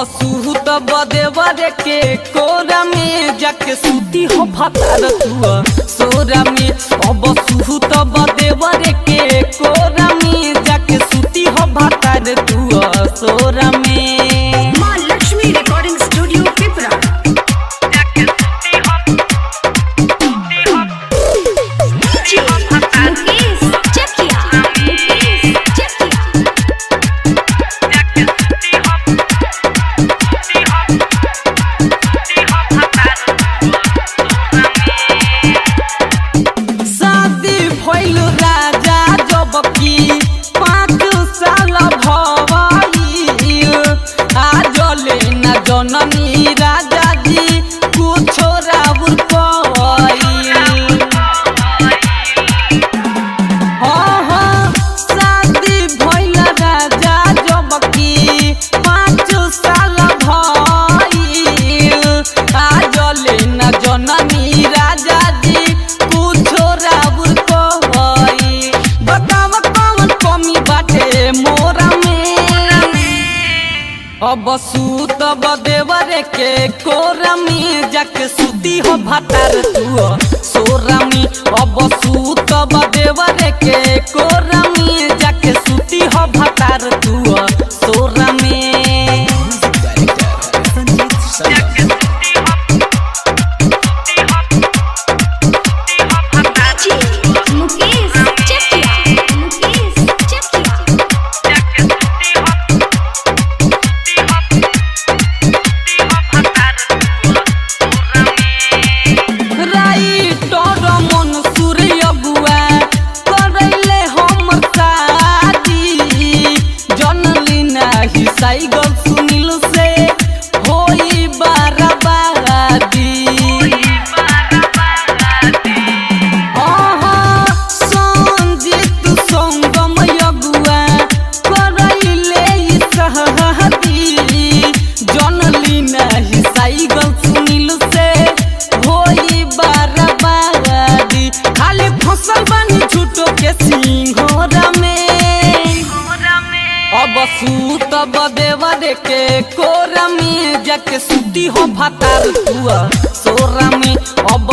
सूत बदेवर के कोरा में जाके सूती हो भतार तुआ सोरा में। अब सूत बदेवर के कोरा में जाके सूती हो भतार तुआ सोरा में। माँ लक्ष्मी रिकॉर्डिंग स्टूडियो पिपरा। जननी राजा जी कुछ राउर शादी भइल राजा जब की 5 साल भइल। आजले न जननी राजा जी कुछ राउर बताव कौन कमी बाटे मोरा में। अब सूत बदेवर के कोरा में जाके सूती हो भतार तुआ सोरा में। अब सूत बदेवर के कोरा में जाके सूती हो भतार तुआ सोरा में। साइगल सुनील से होई बाराबादी। संजीत संगम यगुआ करैले सहदी। जनली नहीं साइगल सुनील से होई बाराबादी। खाली फसल बनी झूठो के सिंघोरा में। अब सूत बदेवर के कोरा में जाके सूती हो भतार तुआ सोरा में। अब